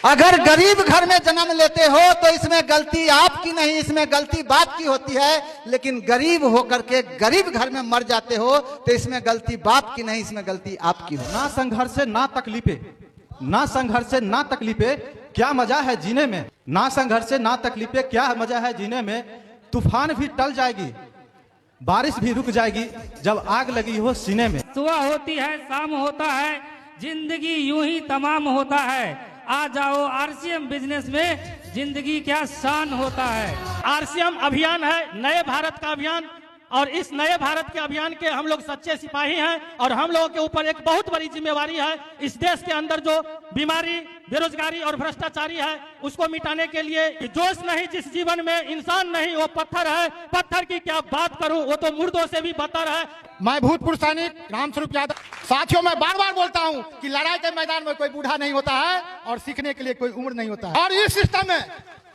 अगर गरीब घर में जन्म लेते हो तो इसमें गलती आपकी नहीं, इसमें गलती बाप की होती है। लेकिन गरीब होकर के गरीब घर में मर जाते हो तो इसमें गलती बाप की नहीं, इसमें गलती आपकी हो। ना संघर्ष से ना तकलीफे, ना संघर्ष से ना तकलीफे, क्या मजा है जीने में। ना संघर्ष से ना तकलीफे, क्या मजा है जीने में। तूफान भी टल जाएगी, बारिश भी रुक जाएगी, जब आग लगी हो सीने में। सुबह होती है, शाम होता है, जिंदगी यूं ही तमाम होता है। आ जाओ आरसीएम बिजनेस में, जिंदगी क्या शान होता है। आरसीएम अभियान है नए भारत का अभियान, और इस नए भारत के अभियान के हम लोग सच्चे सिपाही हैं। और हम लोगों के ऊपर एक बहुत बड़ी जिम्मेवारी है। इस देश के अंदर जो बीमारी, बेरोजगारी और भ्रष्टाचारी है, उसको मिटाने के लिए जोश नहीं जिस जीवन में इंसान नहीं वो पत्थर है। पत्थर की क्या बात करूं, वो तो मुर्दों से भी बदतर है। मैं भूतपूर्व सैनिक रामस्वरूप यादव। साथियों, मैं बार बार बोलता हूं कि लड़ाई के मैदान में कोई बूढ़ा नहीं होता है और सीखने के लिए कोई उम्र नहीं होता है। और इस सिस्टम में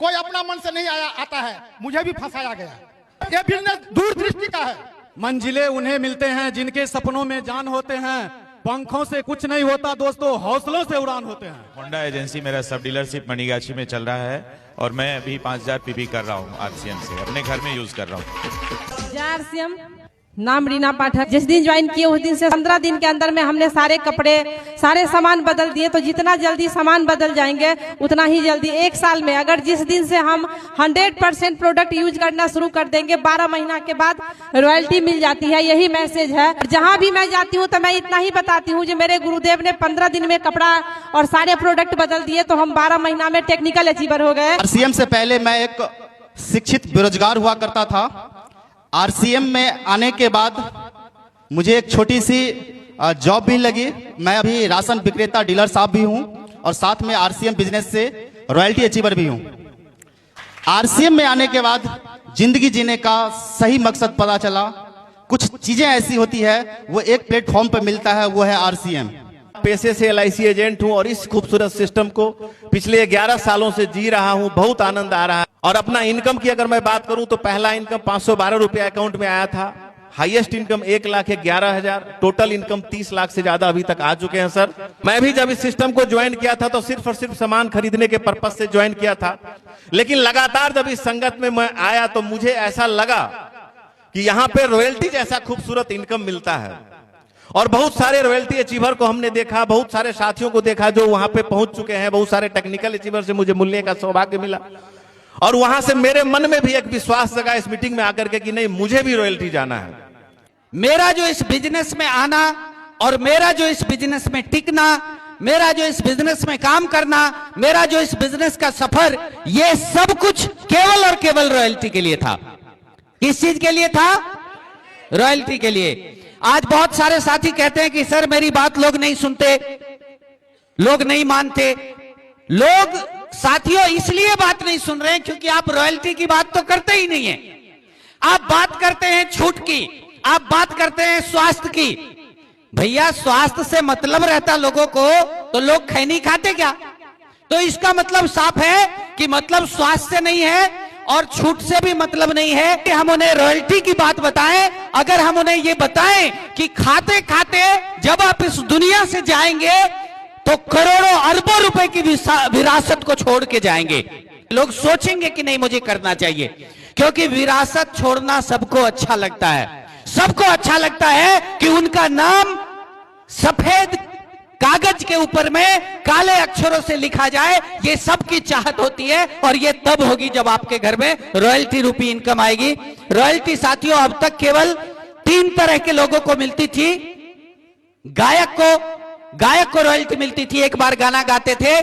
कोई अपना मन से नहीं आता है। मुझे भी फंसाया गया। ये बिजनेस दूरदृष्टि का है। मंजिलें उन्हें मिलते हैं जिनके सपनों में जान होते हैं। पंखों से कुछ नहीं होता दोस्तों, हौसलों से उड़ान होते हैं। होंडा एजेंसी मेरा सब डीलरशिप मणिगाछी में चल रहा है और मैं अभी 5000 पीपी कर रहा हूँ आरसीएम से, अपने घर में यूज कर रहा हूँ। आरसीएम नाम रीना पाठक। जिस दिन ज्वाइन किए उस दिन से 15 दिन के अंदर में हमने सारे कपड़े, सारे सामान बदल दिए। तो जितना जल्दी सामान बदल जाएंगे उतना ही जल्दी, 1 साल में अगर जिस दिन से हम 100% प्रोडक्ट यूज करना शुरू कर देंगे, 12 महीना के बाद रॉयल्टी मिल जाती है। यही मैसेज है। जहां भी मैं जाती हूं तो मैं इतना ही बताती हूं, जो मेरे गुरुदेव ने 15 दिन में कपड़ा और सारे प्रोडक्ट बदल दिए तो हम 12 महीना में टेक्निकल अचीवर हो गए। आरसीएम से पहले मैं एक शिक्षित बेरोजगार हुआ करता था। आरसीएम में आने के बाद मुझे एक छोटी सी जॉब भी लगी। मैं अभी राशन विक्रेता डीलर साहब भी हूं और साथ में आरसीएम बिजनेस से रॉयल्टी अचीवर भी हूं। आरसीएम में आने के बाद जिंदगी जीने का सही मकसद पता चला। कुछ चीजें ऐसी होती है वो एक प्लेटफॉर्म पर मिलता है, वो है आरसीएम। पेशे से एलआईसी एजेंट हूं और इस खूबसूरत सिस्टम को पिछले 11 सालों से जी रहा हूं। बहुत आनंद आ रहा है। और अपना इनकम की अगर मैं बात करूं तो पहला इनकम 512 रुपया अकाउंट में आया था। Highest income 1,11,000, total income 30 lakh से ज्यादा अभी तक आ चुके हैं सर। मैं भी जब इस सिस्टम को ज्वाइन किया था तो सिर्फ और सिर्फ सामान खरीदने के पर्पज से ज्वाइन किया था। लेकिन लगातार जब इस संगत में मैं आया तो मुझे ऐसा लगा कि यहाँ पे रॉयल्टी जैसा खूबसूरत इनकम मिलता है। और बहुत सारे रॉयल्टी अचीवर को हमने देखा, बहुत सारे साथियों को देखा जो वहां पे पहुंच चुके हैं। बहुत सारे टेक्निकल अचीवर से मुझे मिलने का सौभाग्य मिला और वहां से मेरे मन में भी एक विश्वास जगा इस मीटिंग में आकर के कि नहीं, मुझे भी रॉयल्टी जाना है। मेरा जो इस बिजनेस में आना और मेरा जो इस बिजनेस में टिकना, मेरा जो इस बिजनेस में काम करना, मेरा जो इस बिजनेस का सफर, ये सब कुछ केवल और केवल रॉयल्टी के लिए था। किस चीज के लिए था? रॉयल्टी के लिए। आज बहुत सारे साथी कहते हैं कि सर मेरी बात लोग नहीं सुनते, लोग नहीं मानते। लोग साथियों इसलिए बात नहीं सुन रहे हैं क्योंकि आप रॉयल्टी की बात तो करते ही नहीं है। आप बात करते हैं छूट की, आप बात करते हैं स्वास्थ्य की। भैया स्वास्थ्य से मतलब रहता लोगों को तो लोग खैनी खाते क्या? तो इसका मतलब साफ है कि मतलब स्वास्थ्य से नहीं है और छूट से भी मतलब नहीं है कि हम उन्हें रॉयल्टी की बात बताएं। अगर हम उन्हें ये बताएं कि खाते खाते जब आप इस दुनिया से जाएंगे तो करोड़ों अरबों रुपए की विरासत को छोड़ के जाएंगे, लोग सोचेंगे कि नहीं मुझे करना चाहिए। क्योंकि विरासत छोड़ना सबको अच्छा लगता है। सबको अच्छा लगता है कि उनका नाम सफेद कागज के ऊपर में काले अक्षरों से लिखा जाए। ये सबकी चाहत होती है और ये तब होगी जब आपके घर में रॉयल्टी रूपी इनकम आएगी। रॉयल्टी साथियों अब तक केवल 3 तरह के लोगों को मिलती थी। गायक को रॉयल्टी मिलती थी, एक बार गाना गाते थे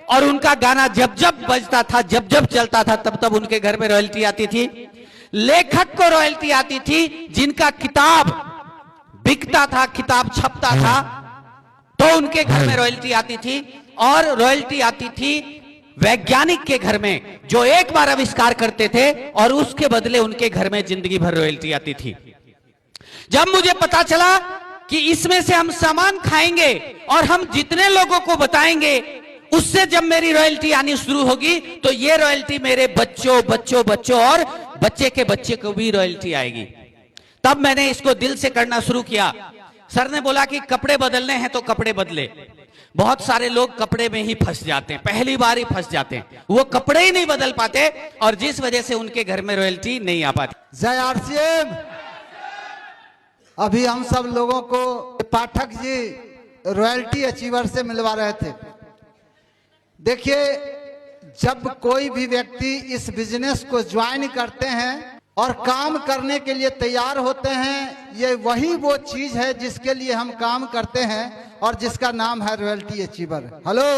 और उनका गाना जब जब बजता था, जब जब चलता था, तब तब उनके घर में रॉयल्टी आती थी। लेखक को रॉयल्टी आती थी, जिनका किताब बिकता था, किताब छपता था, तो उनके घर में रॉयल्टी आती थी। और रॉयल्टी आती थी वैज्ञानिक के घर में, जो एक बार आविष्कार करते थे और उसके बदले उनके घर में जिंदगी भर रॉयल्टी आती थी। जब मुझे पता चला कि इसमें से हम सामान खाएंगे और हम जितने लोगों को बताएंगे उससे जब मेरी रॉयल्टी आनी शुरू होगी तो ये रॉयल्टी मेरे बच्चों बच्चों बच्चों और बच्चे के बच्चे को भी रॉयल्टी आएगी। तब मैंने इसको दिल से करना शुरू किया। सर ने बोला कि कपड़े बदलने हैं तो कपड़े बदले, बहुत सारे लोग कपड़े में ही फंस जाते हैं, पहली बार ही फंस जाते हैं, वो कपड़े ही नहीं बदल पाते और जिस वजह से उनके घर में रॉयल्टी नहीं आ पाती। जय आरसीएम। अभी हम सब लोगों को पाठक जी रॉयल्टी अचीवर से मिलवा रहे थे। देखिए, जब कोई भी व्यक्ति इस बिजनेस को ज्वाइन करते हैं और काम करने के लिए तैयार होते हैं, ये वही वो चीज है जिसके लिए हम काम करते हैं और जिसका नाम है रॉयल्टी अचीवर। हेलो,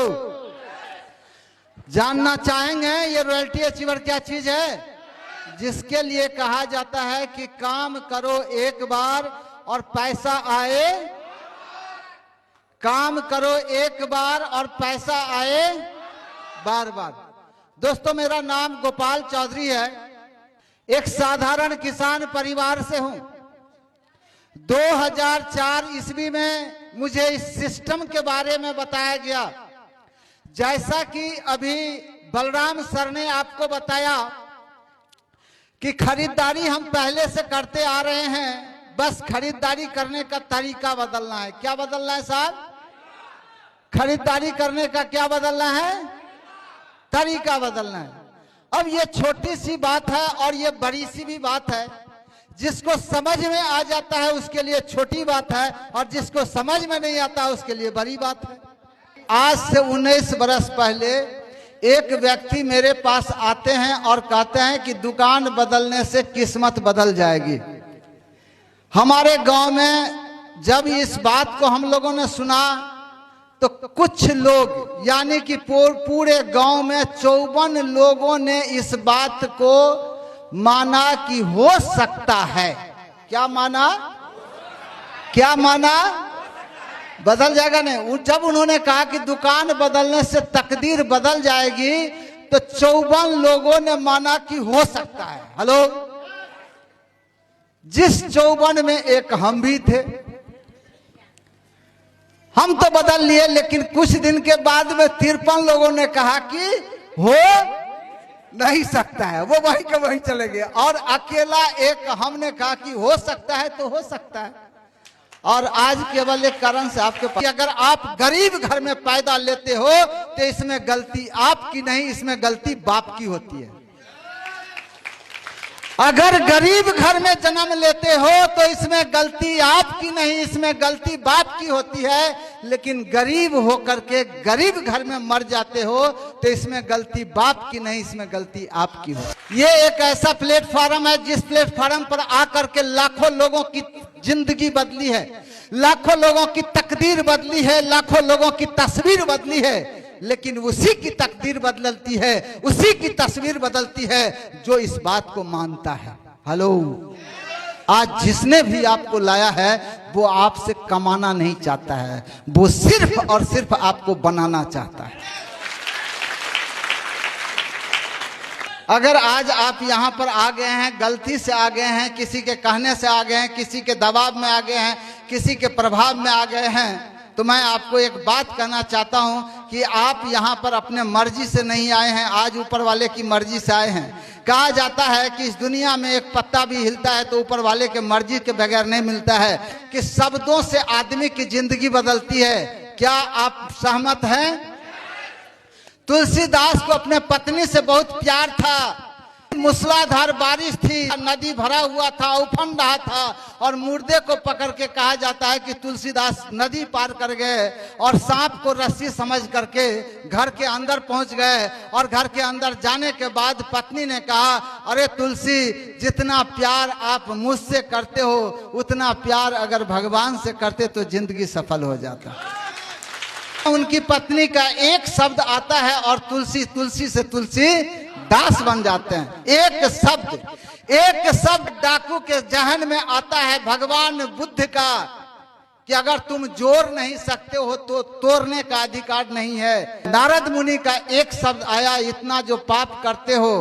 जानना चाहेंगे ये रॉयल्टी अचीवर क्या चीज है? जिसके लिए कहा जाता है कि काम करो एक बार और पैसा आए, काम करो एक बार और पैसा आए बार बार। दोस्तों, मेरा नाम गोपाल चौधरी है, एक साधारण किसान परिवार से हूं। 2004 ईस्वी में मुझे इस सिस्टम के बारे में बताया गया। जैसा कि अभी बलराम सर ने आपको बताया कि खरीदारी हम पहले से करते आ रहे हैं, बस खरीदारी करने का तरीका बदलना है। क्या बदलना है साहब? खरीदारी करने का क्या बदलना है? तरीका बदलना है। अब ये छोटी सी बात है और ये बड़ी सी भी बात है। जिसको समझ में आ जाता है उसके लिए छोटी बात है और जिसको समझ में नहीं आता उसके लिए बड़ी बात है। आज से 19 बरस पहले एक व्यक्ति मेरे पास आते हैं और कहते हैं कि दुकान बदलने से किस्मत बदल जाएगी। हमारे गांव में जब इस बात को हम लोगों ने सुना तो कुछ लोग, यानी कि पूरे गांव में 54 लोगों ने इस बात को माना कि हो सकता है। क्या माना? क्या माना? बदल जाएगा नहीं। जब उन्होंने कहा कि दुकान बदलने से तकदीर बदल जाएगी तो 54 लोगों ने माना कि हो सकता है। हेलो, जिस 54 में एक हम भी थे। हम तो बदल लिए, लेकिन कुछ दिन के बाद में 53 लोगों ने कहा कि हो नहीं सकता है। वो वहीं के वहीं चले गए और अकेला एक हमने कहा कि हो सकता है तो हो सकता है। और आज केवल एक कारण से आपके पास, अगर आप गरीब घर में पैदा लेते हो तो इसमें गलती आपकी नहीं, इसमें गलती बाप की होती है। अगर गरीब घर में जन्म लेते हो तो इसमें गलती आपकी नहीं, इसमें गलती बाप की होती है। लेकिन गरीब होकर के गरीब घर में मर जाते हो तो इसमें गलती बाप की नहीं, इसमें गलती आपकी हो। ये एक ऐसा प्लेटफॉर्म है जिस प्लेटफॉर्म पर आकर के लाखों लोगों की जिंदगी बदली है, लाखों लोगों की तकदीर बदली है, लाखों लोगों की तस्वीर बदली है। लेकिन उसी की तकदीर बदलती है, उसी की तस्वीर बदलती है जो इस बात को मानता है। हेलो, आज जिसने भी आपको लाया है वो आपसे कमाना नहीं चाहता है, वो सिर्फ और सिर्फ आपको बनाना चाहता है। अगर आज आप यहाँ पर आ गए हैं, गलती से आ गए हैं, किसी के कहने से आ गए हैं, किसी के दबाव में आ गए हैं, किसी के प्रभाव में आ गए हैं, तो मैं आपको एक बात कहना चाहता हूं कि आप यहां पर अपने मर्जी से नहीं आए हैं, आज ऊपर वाले की मर्जी से आए हैं। कहा जाता है कि इस दुनिया में एक पत्ता भी हिलता है तो ऊपर वाले के मर्जी के बगैर नहीं मिलता है, कि शब्दों से आदमी की जिंदगी बदलती है। क्या आप सहमत हैं? तुलसीदास को अपने पत्नी से बहुत प्यार था। मूसलाधार बारिश थी, नदी भरा हुआ था, उफन रहा था और मुर्दे को पकड़ के कहा जाता है कि तुलसीदास नदी पार कर गए और सांप को रस्सी समझ करके घर के अंदर पहुंच गए। और घर के अंदर जाने के बाद पत्नी ने कहा, अरे तुलसी, जितना प्यार आप मुझसे करते हो उतना प्यार अगर भगवान से करते तो जिंदगी सफल हो जाता। उनकी पत्नी का एक शब्द आता है और तुलसी, तुलसी से तुलसी दास बन जाते हैं। एक शब्द डाकू के जहन में आता है भगवान बुद्ध का, कि अगर तुम जोड़ नहीं सकते हो तो तोड़ने का अधिकार नहीं है। नारद मुनि का एक शब्द आया, इतना जो पाप करते हो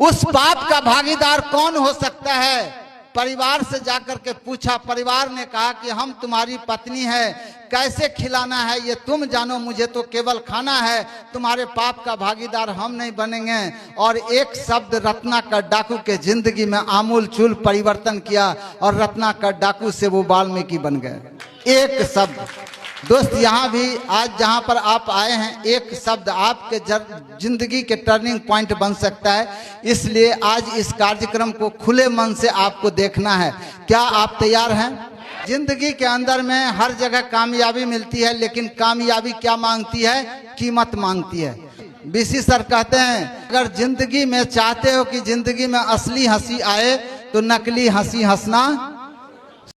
उस पाप का भागीदार कौन हो सकता है? परिवार से जाकर के पूछा, परिवार ने कहा कि हम तुम्हारी पत्नी है, कैसे खिलाना है ये तुम जानो, मुझे तो केवल खाना है, तुम्हारे पाप का भागीदार हम नहीं बनेंगे। और एक शब्द रत्नाकर डाकू के जिंदगी में आमूल चूल परिवर्तन किया और रत्नाकर डाकू से वो वाल्मीकि बन गए। एक शब्द, दोस्त यहाँ भी आज जहाँ पर आप आए हैं, एक शब्द आपके जिंदगी के टर्निंग पॉइंट बन सकता है। इसलिए आज इस कार्यक्रम को खुले मन से आपको देखना है। क्या आप तैयार हैं? जिंदगी के अंदर में हर जगह कामयाबी मिलती है, लेकिन कामयाबी क्या मांगती है? कीमत मांगती है। बीसी सर कहते हैं, अगर जिंदगी में चाहते हो कि जिंदगी में असली हंसी आए तो नकली हंसी हंसना